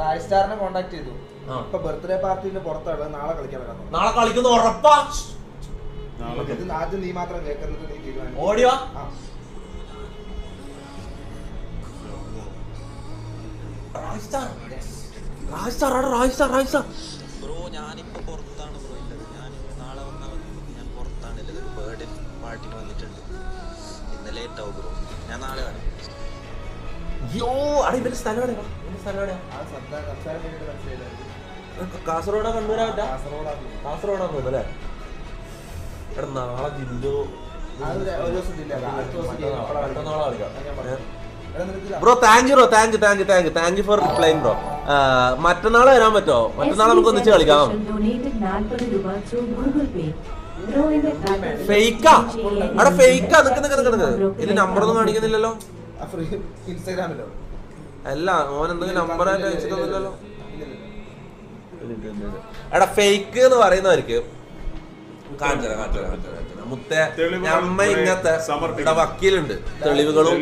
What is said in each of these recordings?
റൈസ്റ്റാറിനെ contact ചെയ്തു. ഇപ്പൊ birthday പാർട്ടിന്റെ പുറത്താണ്, നാളെ കളിക്കാൻ വരാം. നാളെ കളിക്കുന്ന ഉറപ്പാ? ആദ്യം നീ മാത്രം കേൾക്കുന്നത്, നീ തീരുമാനിക്കും. ഓടിയോ? ബ്രോ ഞാനിപ്പോ പുറത്താണ് ബ്രോ ഉള്ളത്. ഞാൻ നാളെ വന്നാൽ ഞാൻ പുറത്താണ് ഉള്ളത്. ബർത്ത്ഡേ പാർട്ടിന് വന്നിട്ടുണ്ട്. ഇന്ന് ലേറ്റ് ആവും ബ്രോ. ഞാൻ നാളെ വരാം. കാസർഗോഡാ കണ്ണൂരാ? കാസർഗോഡാന്ന് തോന്നുന്നല്ലേ? എടാ നാളെ ജില്ലു bro. Thank you for replying bro. മറ്റന്നാളെ വരാൻ പറ്റോ? മറ്റന്നാളെ നമുക്ക് ഒന്നിച്ച് കളിക്കാം. ഫേക്കാ? അവിടെ ഫേക്കാ? നിക്ക് ഇതിന് നമ്പറൊന്നും കാണിക്കുന്നില്ലല്ലോ. ഇൻസ്റ്റാഗ്രാമിലോ? അല്ല, ഓൻ എന്തെങ്കിലും നമ്പറായിട്ട് അയച്ചിട്ടൊന്നുമില്ലല്ലോ. എടാ ഫേക്ക് എന്ന് പറയുന്നവർക്ക് മുത്തേ നമ്മ ഇങ്ങനത്തെ ഇവിടെ വക്കീലുണ്ട്, തെളിവുകളും.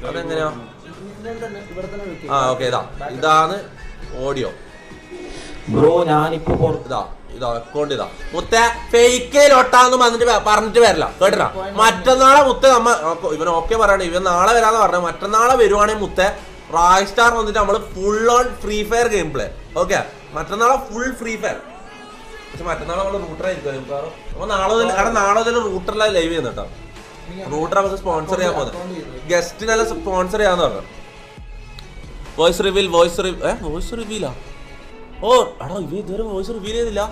അതെങ്ങനെയാ? ഓക്കെ, ഇതാണ് ഓഡിയോ ബ്രോ. ഞാനിപ്പോ ഇതാ അക്കൗണ്ട്. മുത്തേ ഫേക്കിലോട്ടാന്ന് പറഞ്ഞിട്ട് വരില്ല, കേട്ടാ? മറ്റന്നാളെ മുത്തേ ഇവൻ ഓക്കെ പറയണേ. ഇവൻ നാളെ വരാന്ന് പറഞ്ഞ മറ്റന്നാളെ വരുവാണെങ്കിൽ മുത്തേ റോയ് സ്റ്റാർ വന്നിട്ട് നമ്മള് full on Free Fire game play. Okay, മറ്റന്നാളെ ഫുൾ ഫ്രീ ഫയർ. പക്ഷെ മറ്റന്നാളെ നമ്മള് റൂട്ടറായിരിക്കും. അപ്പൊ നാളെ തന്നെ റൂട്ടറിലാണ് ലൈവ് ചെയ്യുന്നത് കേട്ടോ. റൂട്ടർ നമുക്ക് സ്പോൺസർ ചെയ്യാൻ പോകുന്നത്, ഗസ്റ്റിനെല്ലാം സ്പോൺസർ ചെയ്യാന്ന് പറഞ്ഞു. വോയിസ് റിവീലാ? ഓ എടാ, ഇവ ഇതുവരെ വോയിസ് റിവീൽ ചെയ്തില്ല.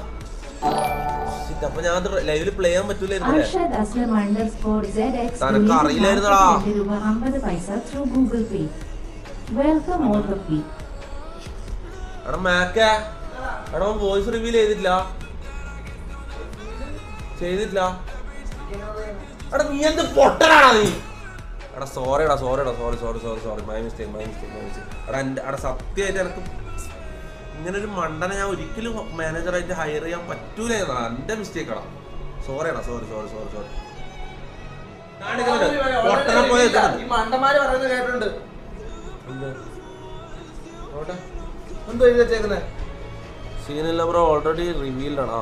അപ്പൊ ഞാൻ ലൈവില് പ്ലേ ചെയ്യാൻ പറ്റൂലായിരുന്നു. തനക്ക് അറിയില്ലായിരുന്നടാ. എടാ മാക്കാ, എടാ വോയിസ് റിവീൽ ചെയ്തിട്ടില്ല. എടാ നീ എന്ത് പൊട്ടനാടാ നീ? എടാ സോറി. My mistake. എടാ സത്യമായിട്ട് എനിക്ക് ഇങ്ങനെ ഒരു മണ്ടനെ ഞാൻ ഒരിക്കലും മാനേജറായിട്ട് ഹയർ ചെയ്യാൻ പറ്റൂല. എന്റെ മിസ്റ്റേക്കാടാ. സോറി. മണ്ടന്മാര് പറയുന്നത് കേട്ടിട്ടുണ്ട്. സീനില്ല ബ്രോ, ഓൾറെഡി റിവീൽഡ് ആണ്.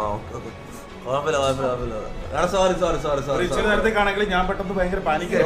ഞാൻ പെട്ടെന്ന് ഭയങ്കര പാനിക്കായി.